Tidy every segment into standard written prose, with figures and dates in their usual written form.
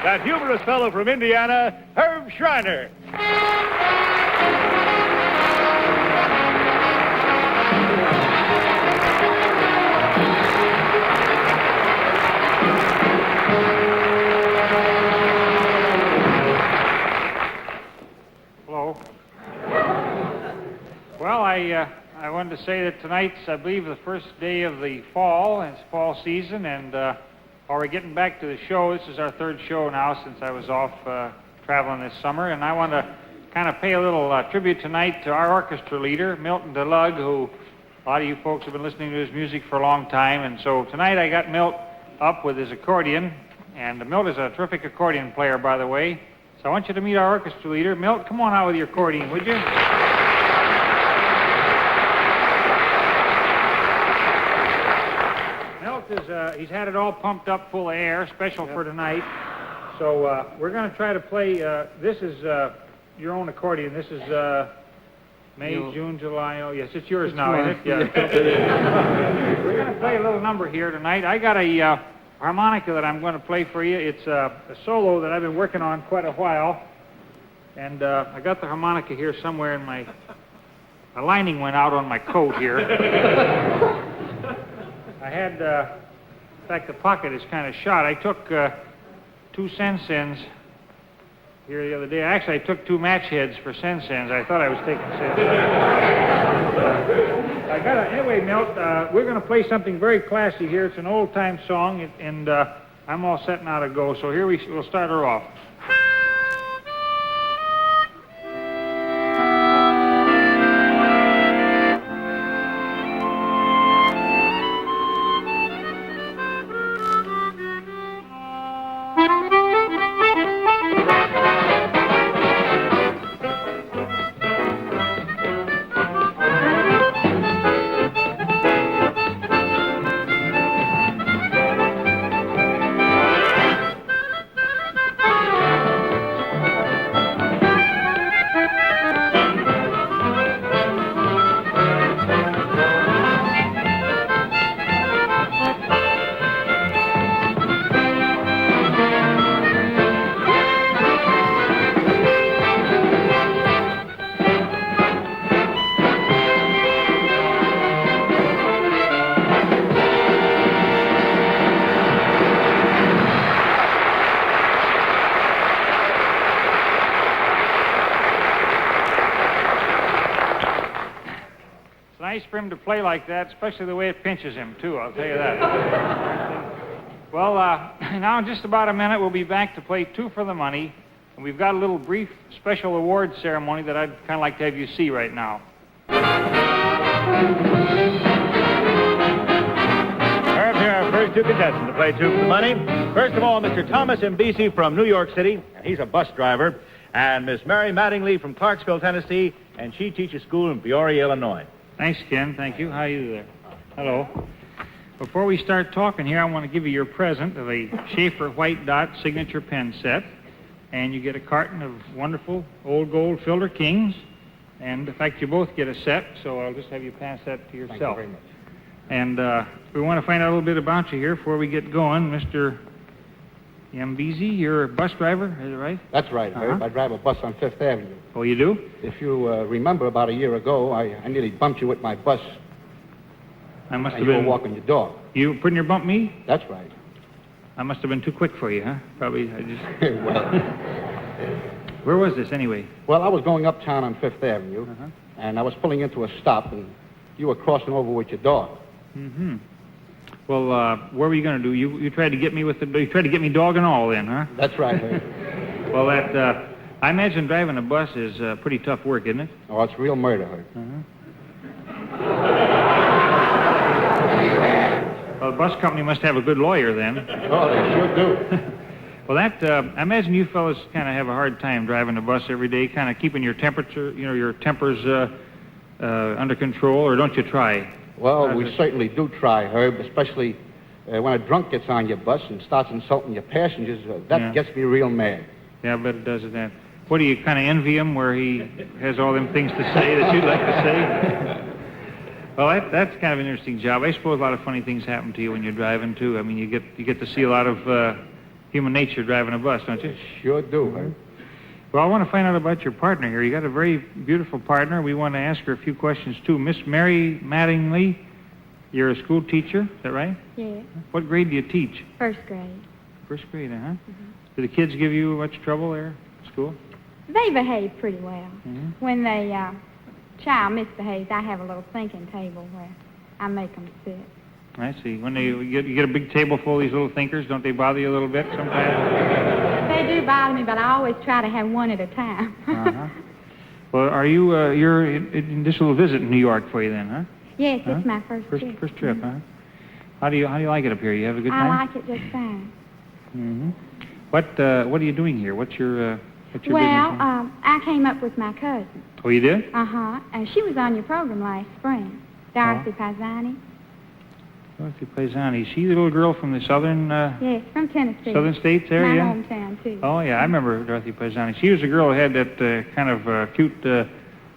that humorous fellow from Indiana, Herb Schreiner. Hello. Well, I wanted to say that tonight's, I believe, the first day of the fall. It's fall season, and we're getting back to the show. This is our third show now since I was off traveling this summer, and I want to kind of pay a little tribute tonight to our orchestra leader, Milton DeLugg, who a lot of you folks have been listening to his music for a long time, and so tonight I got Milt up with his accordion, and Milt is a terrific accordion player, by the way. So I want you to meet our orchestra leader. Milt, come on out with your accordion, would you? Milt is, he's had it all pumped up full of air, special for tonight. So we're going to try to play, this is your own accordion. This is May, June, July. Oh, yes, it's yours now, isn't it? Yeah. We're going to play a little number here tonight. I got a harmonica that I'm going to play for you. It's a solo that I've been working on quite a while. And I got the harmonica here somewhere in my lining went out on my coat here. I had, in fact, the pocket is kind of shot. I took 2 sen-sens here the other day. Actually, I took 2 match heads for sen-sens. I thought I was taking sen-sens. Anyway, Milt, we're going to play something very classy here. It's an old-time song, and I'm all set now to go. So here we'll start her off. Nice for him to play like that, especially the way it pinches him, too, I'll tell you that. Well, now in just about a minute, we'll be back to play Two for the Money, and we've got a little brief special award ceremony that I'd kind of like to have you see right now. Herb, here are our first 2 contestants to play Two for the Money. First of all, Mr. Thomas Mbisi from New York City, and he's a bus driver, and Miss Mary Mattingly from Clarksville, Tennessee, and she teaches school in Peoria, Illinois. Thanks, Ken. Thank you. How are you there? Hello. Before we start talking here, I want to give you your present of a Schaefer White Dot signature pen set. And you get a carton of wonderful old gold Filter Kings. And, in fact, you both get a set, so I'll just have you pass that to yourself. Thank you very much. And we want to find out a little bit about you here before we get going. Mr. Mbisi, you're a bus driver, is it right? That's right, Herb. I drive a bus on 5th Avenue. Oh, you do? If you remember, about a year ago, I nearly bumped you with my bus. I must and have you been... were walking your dog. You pretty near bumped me? That's right. I must have been too quick for you, huh? Probably, I just... Well... Where was this, anyway? Well, I was going uptown on 5th Avenue, and I was pulling into a stop, and you were crossing over with your dog. Mm-hmm. Well, what were you going to do? You tried to get me with you tried to get me dog and all then, huh? That's right, Herb. Well, I imagine driving a bus is pretty tough work, isn't it? Oh, it's real murder, Herb. Well, the bus company must have a good lawyer then. Oh, they sure do. Well, I imagine you fellas kind of have a hard time driving a bus every day, kind of keeping your temperature, your tempers under control, or don't you try? Well, we certainly do try, Herb, especially when a drunk gets on your bus and starts insulting your passengers. That gets me real mad. Yeah, I bet it does that. What, do you kind of envy him where he has all them things to say that you'd like to say? Well, that's kind of an interesting job. I suppose a lot of funny things happen to you when you're driving, too. I mean, you get to see a lot of human nature driving a bus, don't you? Sure do, Herb. Well, I want to find out about your partner here. You got a very beautiful partner. We want to ask her a few questions, too. Miss Mary Mattingly, you're a school teacher, is that right? Yes. What grade do you teach? First grade. First grade, Do the kids give you much trouble there at school? They behave pretty well. Mm-hmm. When the child misbehaves, I have a little thinking table where I make them sit. I see. When you get a big table full of these little thinkers, don't they bother you a little bit sometimes? They do bother me, but I always try to have one at a time. Well, are you, this will visit in New York for you then, huh? Yes, it's my first trip. First trip, huh? How do you like it up here? You have a good time? I like it just fine. Mm-hmm. What are you doing here? What's your business? I came up with my cousin. Oh, you did? And she was on your program last spring, Dorothy Paisani. Dorothy Paisani. Is she the little girl from the southern... Yes, from Tennessee. Southern states there, my yeah? hometown, too. Oh, yeah, I remember Dorothy Paisani. She was a girl who had that kind of cute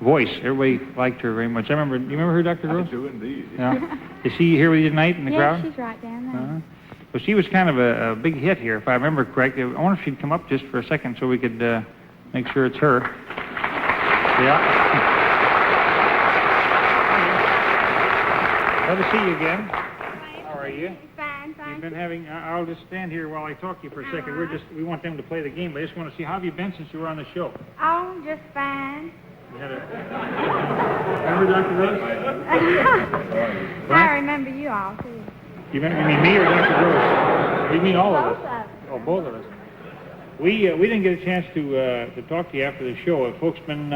voice. Everybody liked her very much. Do you remember her, Dr. Gross? I do indeed. Yeah. Is she here with you tonight in the crowd? Yes, she's right down there. Well, she was kind of a big hit here, if I remember correctly. I wonder if she'd come up just for a second so we could make sure it's her. Yeah. Glad to see you again. How are you? Fine, fine. You've been having... I'll just stand here while I talk to you for a second. We want them to play the game, but I just want to see, how have you been since you were on the show? Oh, just fine. You had Remember Dr. Rose? I remember you all, too. You mean me or Dr. Rose? You mean all of us? Both of us. Oh, both of us. We didn't get a chance to talk to you after the show. Have folks been,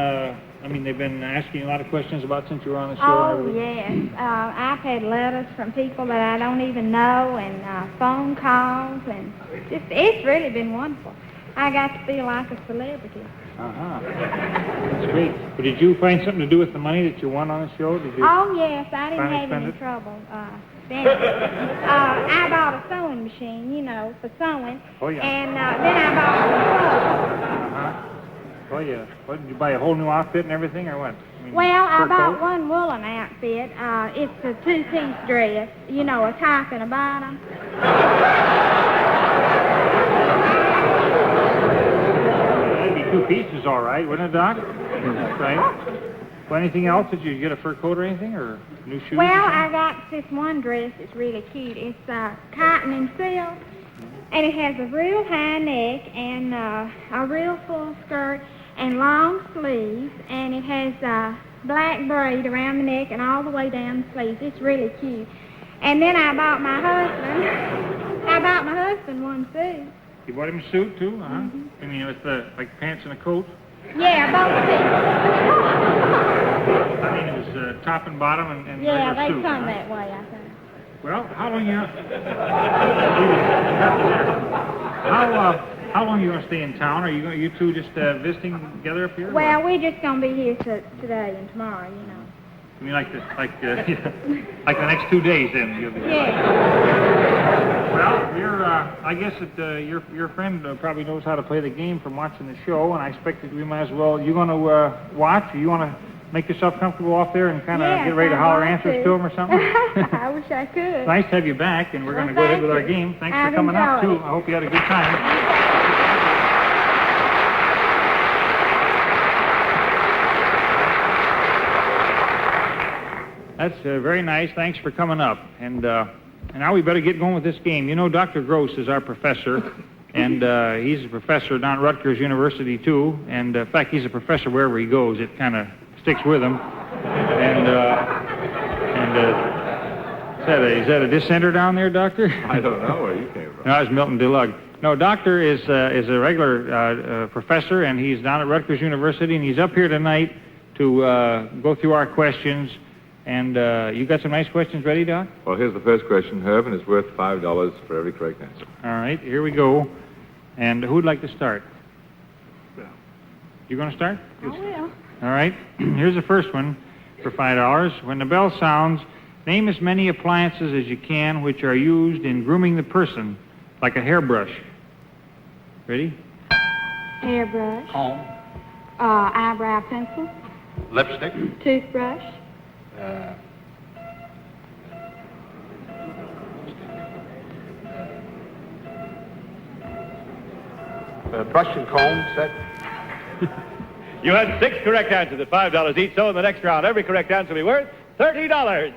they've been asking you a lot of questions about since you were on the show? Oh, yes. I've had letters from people that I don't even know, and phone calls, and it's really been wonderful. I got to feel like a celebrity. That's great. But did you find something to do with the money that you won on the show? Did you? Oh, yes. I didn't finally have spend any it? trouble spending it. I bought a sewing machine, for sewing. Oh, yeah. And then I bought some clothes. Oh, yeah. What, did you buy a whole new outfit and everything, or what? Well, I fur bought coat? one woolen outfit. It's a two-piece dress, a top and a bottom. That'd be 2 pieces, all right, wouldn't it, Doc? Right. Well, anything else? Did you get a fur coat or anything, or new shoes? Well, I got this one dress. It's really cute. It's cotton and silk, and it has a real high neck and a real full skirt and long sleeves, and it has black braid around the neck and all the way down the sleeves. It's really cute. And then I bought my husband one suit. You bought him a suit, too? Mm-hmm. I mean, with like pants and a coat? Yeah, both I mean, it was top and bottom and Yeah, regular they suit, come huh? that way, I think. Well, how long how long are you going to stay in town? Are you two just visiting together up here? Well, we're just going to be here today and tomorrow, I mean, like the next 2 days, then you'll be. Yeah. Well, I guess that your friend probably knows how to play the game from watching the show, and I expect that we might as well. You going to watch, or you want to make yourself comfortable off there and kind of get ready to holler answers to him or something? I wish I could. Nice to have you back, and we're going to go Well, ahead with our thank you. game. Thanks I've for coming up, enjoyed too. it. I hope you had a good time. That's very nice. Thanks for coming up. And now we better get going with this game. Dr. Gross is our professor, and he's a professor down at Rutgers University, too. And, in fact, he's a professor wherever he goes. It kind of sticks with him. And is that a dissenter down there, Doctor? I don't know where you came from. No, it's Milton DeLug. No, Doctor is a regular professor, and he's down at Rutgers University, and he's up here tonight to go through our questions. And you got some nice questions ready, Doc? Well, here's the first question, Herb, and it's worth $5 for every correct answer. All right, here we go. And who'd like to start? You going to start? I will. All right, here's the first one for $5. When the bell sounds, name as many appliances as you can which are used in grooming the person, like a hairbrush. Ready? Hairbrush. Comb, Eyebrow pencil. lipstick, Toothbrush. Brush and comb set. You had 6 correct answers at $5 each, so in the next round, every correct answer will be worth $30.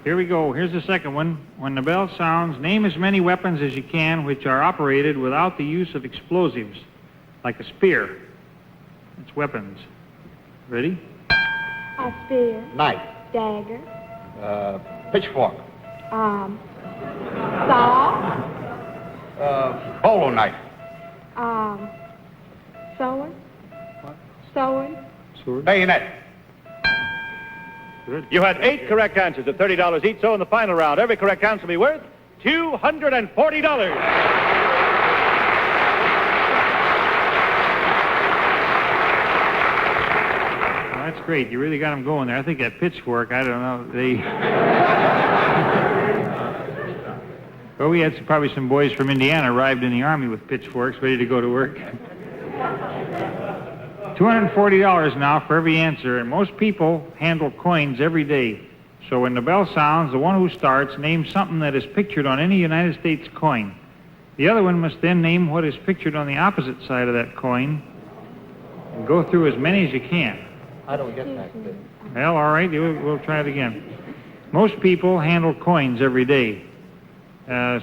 Here we go. Here's the second one. When the bell sounds, name as many weapons as you can which are operated without the use of explosives, like a spear. It's weapons. Ready? A spear. Knife. Dagger. Pitchfork. Saw. Bolo knife. Sword. What? Sword. Sword. Bayonet. Good. You had 8 correct answers at $30 each, so in the final round, every correct answer will be worth $240. That's great. You really got them going there. I think that pitchfork, I don't know, well, we had probably some boys from Indiana arrived in the Army with pitchforks ready to go to work. $240 now for every answer, and most people handle coins every day. So when the bell sounds, the one who starts names something that is pictured on any United States coin. The other one must then name what is pictured on the opposite side of that coin and go through as many as you can. I don't get that bit. Well, all right, we'll try it again. Most people handle coins every day.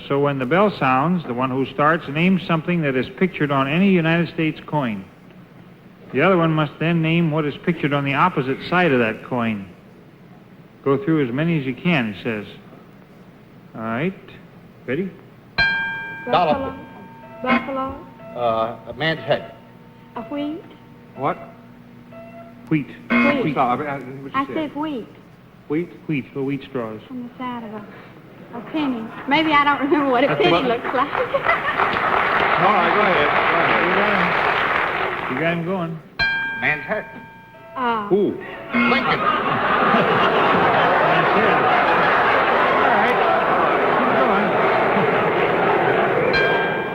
So when the bell sounds, the one who starts names something that is pictured on any United States coin. The other one must then name what is pictured on the opposite side of that coin. Go through as many as you can, he says. All right. Ready? Dollar. Buffalo. A man's head. A wheat. What? Wheat. Wheat. No, what I said wheat Wheat? Wheat, little wheat straws. on the side of a penny. Maybe I don't remember what a penny looks like. All right, go ahead. You got him going. Man's head. Who? Lincoln. That's it.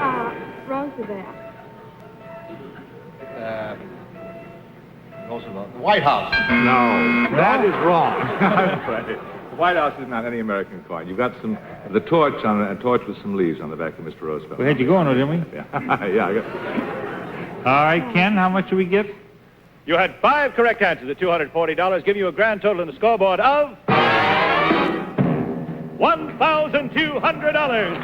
All right. Keep Roosevelt. Roosevelt. The White House. No, that is wrong. I'm afraid. The White House is not any American coin. You've got the torch on a torch with some leaves on the back of Mr. Roosevelt. We had you going, didn't we? Yeah, yeah. I got... All right, Ken, how much do we get? You had 5 correct answers at $240, giving you a grand total in the scoreboard of $1,200.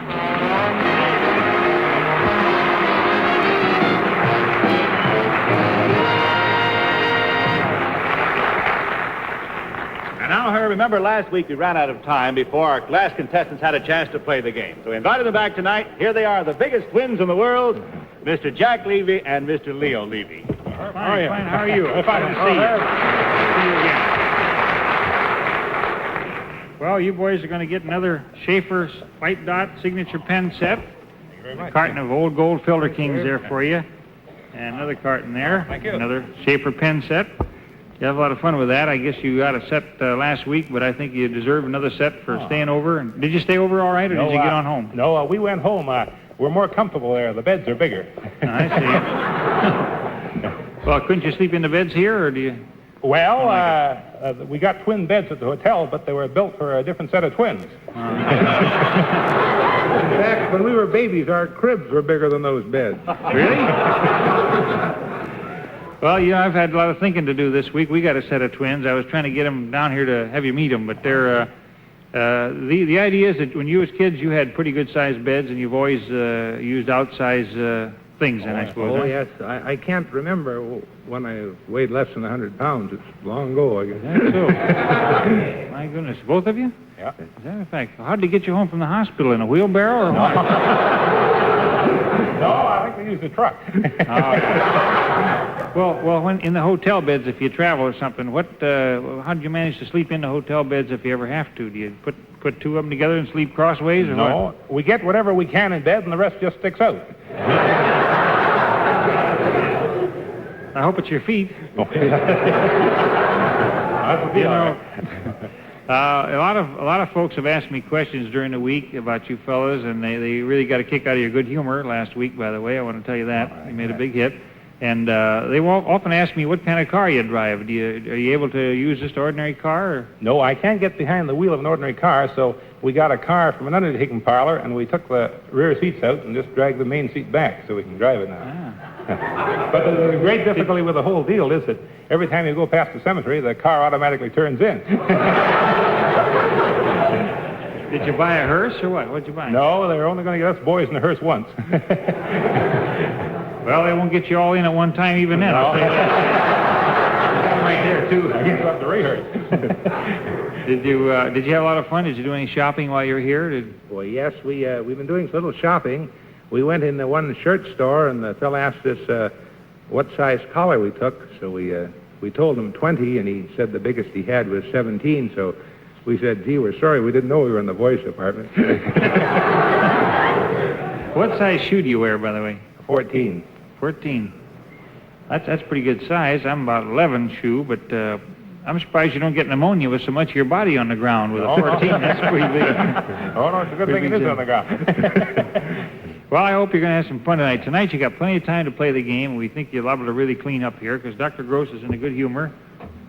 And now, Herb, remember last week we ran out of time before our last contestants had a chance to play the game. So we invited them back tonight. Here they are, the biggest twins in the world, Mr. Jack Levy and Mr. Leo Levy. Fine, fine. How are you? Fine to see you. See you again. Well, you boys are going to get another Schaefer White Dot signature pen set. A carton of old gold Filter Kings there for you. And another carton there. Thank you. Another Schaefer pen set. You have a lot of fun with that. I guess you got a set last week, but I think you deserve another set for staying over. And did you stay over all right, or did you get on home? No, we went home. We're more comfortable there. The beds are bigger. I see. Well, couldn't you sleep in the beds here, or do you? Well, we got twin beds at the hotel, but they were built for a different set of twins. In fact, when we were babies, our cribs were bigger than those beds. Really? Well, you know, I've had a lot of thinking to do this week. We got a set of twins. I was trying to get them down here to have you meet them, but they're, the idea is that when you was kids, you had pretty good-sized beds, and you've always used outsized things, and I suppose. Oh, yes. I can't remember when I weighed less than 100 pounds. It's long ago, I guess. That's so. My goodness. Both of you? Yeah. Is that a fact? How did they get you home from the hospital? In a wheelbarrow or what? No, I think we used a truck. Well, when in the hotel beds, if you travel or something, how did you manage to sleep in the hotel beds if you ever have to? Do you put two of them together and sleep crossways, or No, what? we get whatever we can in bed, and the rest just sticks out. I hope it's your feet. That would be You all know, right. a lot of folks have asked me questions during the week about you fellas, and they really got a kick out of your good humor last week. By the way, I want to tell you that you made a big hit. And they will often ask me what kind of car you drive. Are you able to use just ordinary car? Or? No, I can't get behind the wheel of an ordinary car, so we got a car from an undertaking parlor, and we took the rear seats out and just dragged the main seat back so we can drive it now. But the great difficulty with the whole deal is that every time you go past the cemetery, the car automatically turns in. Did you buy a hearse or what? What'd you buy? No, they're only going to get us boys in the hearse once. Well, they won't get you all in at one time even then. I'll tell you that. Right there, too. I guess up the rehearse. Did you have a lot of fun? Did you do any shopping while you were here? Well, yes, we've been doing a little shopping. We went in the one shirt store, and the fellow asked us what size collar we took. So we told him 20, and he said the biggest he had was 17. So we said, gee, we're sorry, we didn't know we were in the voice department. What size shoe do you wear, by the way? 14. 14. That's pretty good size. I'm about 11 shoe, but I'm surprised you don't get pneumonia with so much of your body on the ground with a 14. That's pretty big. Oh, no, it's a good thing it is on the ground. Well, I hope you're going to have some fun tonight. Tonight you got plenty of time to play the game. We think you'll be able to really clean up here because Dr. Gross is in a good humor.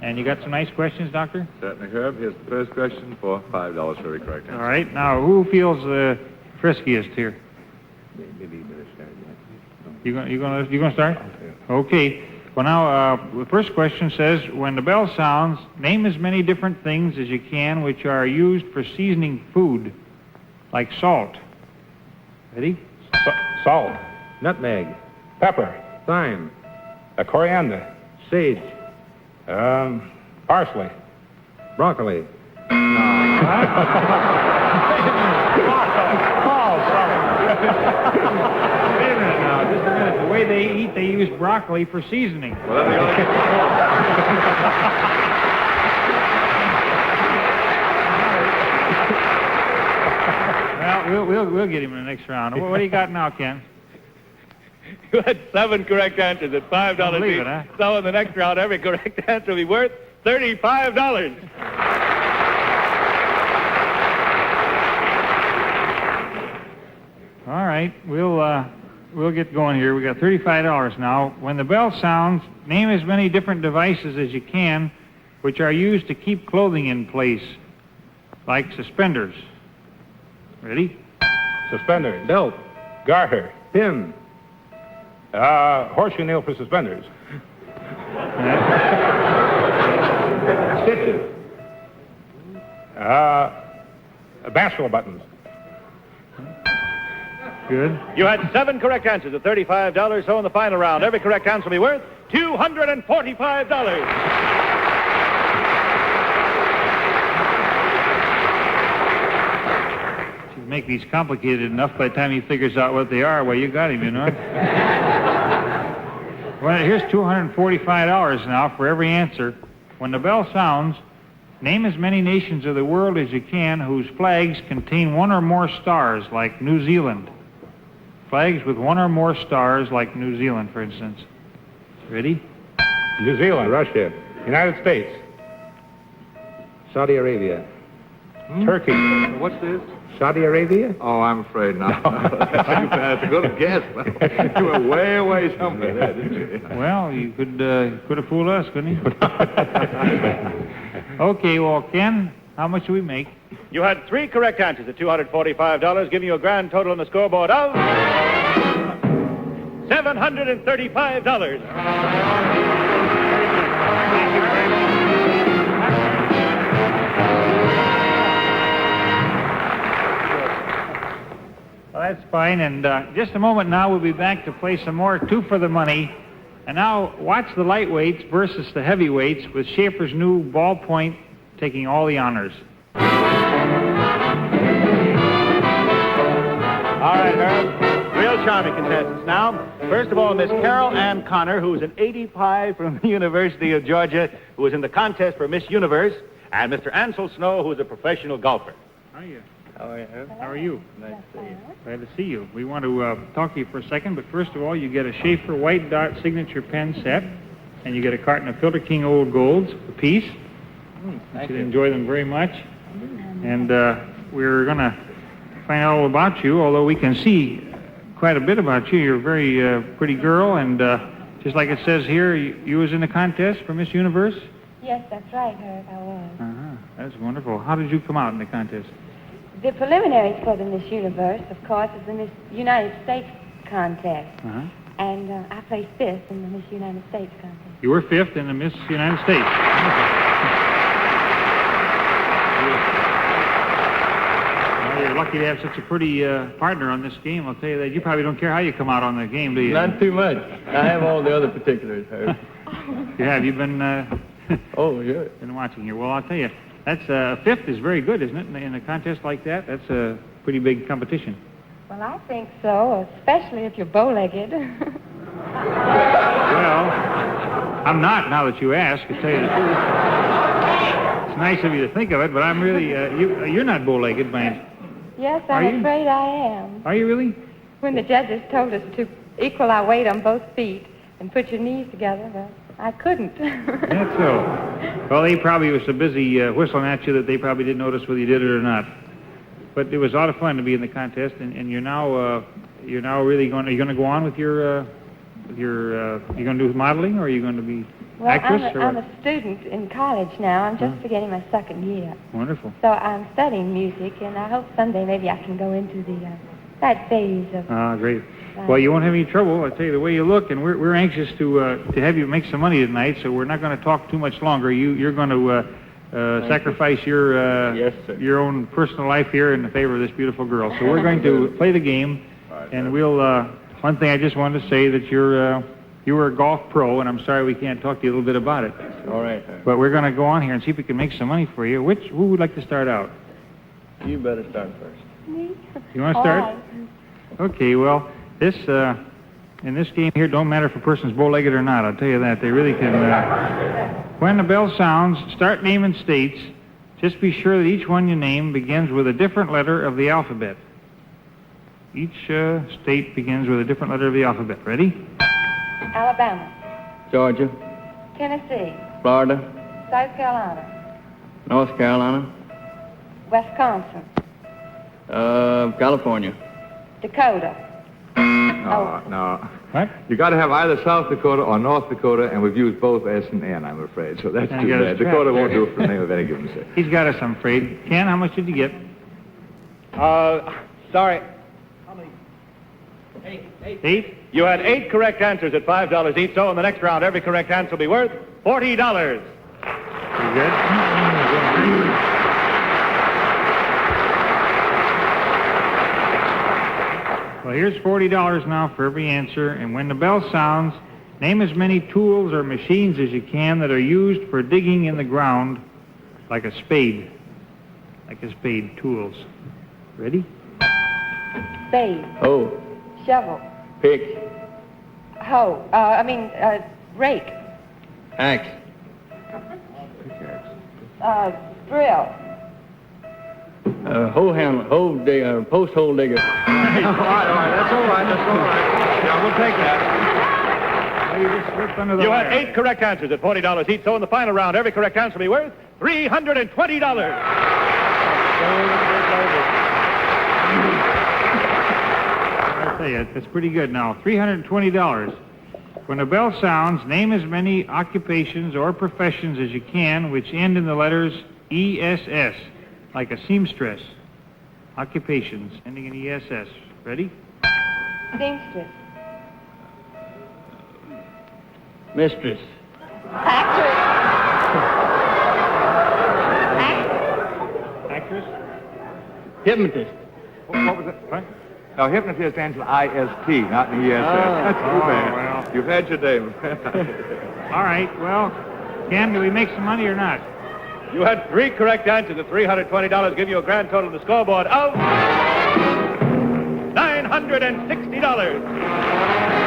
And you got some nice questions, Doctor? Certainly, Herb. Here's the first question for $5 for every correct answer. All right. Now, who feels friskiest here? Maybe you better start. You gonna start? Okay. Well, now the first question says, when the bell sounds, name as many different things as you can which are used for seasoning food, like salt. Ready? Salt. Nutmeg. Pepper. Thyme. Coriander. Sage. Parsley. Broccoli. Wait a minute now, just a minute. The way they eat, they use broccoli for seasoning. Well, then they ought to Well, we'll get him in the next round. What do you got now, Ken? You had 7 correct answers at $5 believe each. it, huh? So in the next round, every correct answer will be worth $35. All right, we'll get going here. We got $35 now. When the bell sounds, name as many different devices as you can which are used to keep clothing in place, like suspenders. Ready? Suspenders. Belt. Garter. Pin. Horseshoe nail for suspenders. Stitches. Bachelor buttons. Good. You had 7 correct answers at $35. So in the final round, every correct answer will be worth $245. Make these complicated enough by the time he figures out what they are. Well, you got him, you know. Well, here's $245 now for every answer. When the bell sounds, name as many nations of the world as you can whose flags contain one or more stars, like New Zealand. Flags with one or more stars, like New Zealand, for instance. Ready? New Zealand. Russia. United States. Saudi Arabia. Turkey. What's this? Saudi Arabia? Oh, I'm afraid not. That's a good guess. You were way away somewhere there, didn't you? Well, you could have fooled us, couldn't you? Okay, well, Ken, how much do we make? You had 3 correct answers at $245, giving you a grand total on the scoreboard of $735. Well, that's fine, and just a moment now we'll be back to play some more 2 for the money. And now watch the lightweights versus the heavyweights with Schaefer's new ballpoint taking all the honors. All right, Herb. Real charming contestants now. First of all, Miss Carol Ann Connor, who's an 80 Pi from the University of Georgia, who is in the contest for Miss Universe, and Mr. Ansel Snow, who's a professional golfer. How are you? How are you, Herb? How are you? Nice to see you. Glad to see you. We want to talk to you for a second, but first of all, you get a Schaefer White Dot signature pen set, and you get a carton of Filter King Old Golds apiece. You should enjoy them very much. And we're going to find out all about you, although we can see quite a bit about you. You're a very pretty girl, and Just like it says here, you was in the contest for Miss Universe? Yes, that's right, Herb, I was. Uh-huh. That's wonderful. How did you come out in the contest? The preliminaries for the Miss Universe, of course, is the Miss United States contest. Uh-huh. And I placed 5th in the Miss United States contest. You were 5th in the Miss United States. Well, you're lucky to have such a pretty partner on this game. I'll tell you that. You probably don't care how you come out on the game, do you? Not too much. I have all the other particulars, Herb. You have. You've been Oh, yeah. been watching here. Well, I'll tell you, that's 5th is very good, isn't it? In a contest like that, that's a pretty big competition. Well, I think so, especially if you're bow-legged. Well, I'm not, now that you ask, to tell you the truth. It's nice of you to think of it, but I'm really, you're not bow-legged, by Yes, Are you? I'm afraid I am. Are you really? When the judges told us to equal our weight on both feet and put your knees together, well, I couldn't. That's so. Well, they probably were so busy whistling at you that they probably didn't notice whether you did it or not. But it was a lot of fun to be in the contest, and you're now really going. Are you going to go on with your you going to do modeling, or are you going to be actress? I'm a student in college now. I'm just beginning my 2nd year. Wonderful. So I'm studying music, and I hope someday maybe I can go into that phase of. Ah, great. Well, you won't have any trouble. I tell you, the way you look, and we're anxious to have you make some money tonight. So we're not going to talk too much longer. You're going to sacrifice your Yes, sir. your own personal life here in the favor of this beautiful girl. So we're going to play the game, and we'll. One thing I just wanted to say that you were a golf pro, and I'm sorry we can't talk to you a little bit about it. All right, Herb. But we're going to go on here and see if we can make some money for you. Who would like to start out? You better start first. Me? You want to start? All right. Okay, well, this in this game here don't matter if a person's bow-legged or not. I'll tell you that. They really can. When the bell sounds, start naming states. Just be sure that each one you name begins with a different letter of the alphabet. Each state begins with a different letter of the alphabet. Ready? Alabama, Georgia, Tennessee, Florida, South Carolina, North Carolina, Wisconsin, California. Dakota. No. What? You got to have either South Dakota or North Dakota, and we've used both S and N, I'm afraid. So that's I too got bad. it strapped Dakota won't there. do it for the name of any given state. He's got us, I'm afraid. Ken, how much did you get? Sorry. 8? You had 8 correct answers at $5 each, so in the next round, every correct answer will be worth $40. Pretty good. Well, here's $40 now for every answer, and when the bell sounds, name as many tools or machines as you can that are used for digging in the ground, like a spade. Like a spade, tools. Ready? Spade, Oh, shovel, pick, hoe, rake, axe, drill, hoe handler, post hole digger. All right, that's all right. Yeah, we'll take that. You just slipped under the You had wire. 8 correct answers at $40 each, so in the final round, every correct answer will be worth $320. I tell you, that's pretty good now. $320. When the bell sounds, name as many occupations or professions as you can which end in the letters ESS, like a seamstress. Occupations ending in ESS. Ready? seamstress, Mistress, actress, Actress? hypnotist, What was it? What? No, hypnotist ends with I-S-T, not in E-S-S. That's too bad. well. You've had your day. All right, well, Ken, do we make some money or not? You had 3 correct answers at $320, give you a grand total on the scoreboard of $960.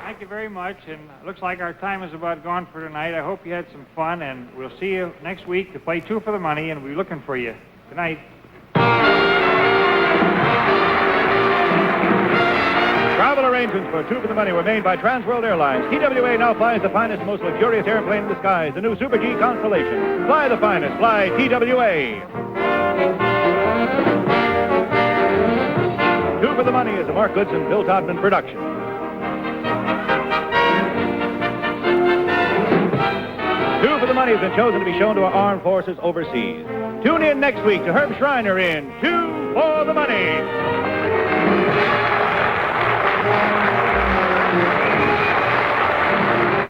Thank you very much, and it looks like our time is about gone for tonight. I hope you had some fun, and we'll see you next week to play 2 for the money, and we'll be looking for you. Good night. Travel arrangements. arrangements for Two for the Money were made by Transworld Airlines. TWA now flies the finest, most luxurious airplane in the skies, the new Super G Constellation. Fly the finest. Fly TWA. Two for the Money is a Mark Goodson, Bill Todman production. Two for the Money has been chosen to be shown to our armed forces overseas. Tune in next week to Herb Schreiner in Two for the Money.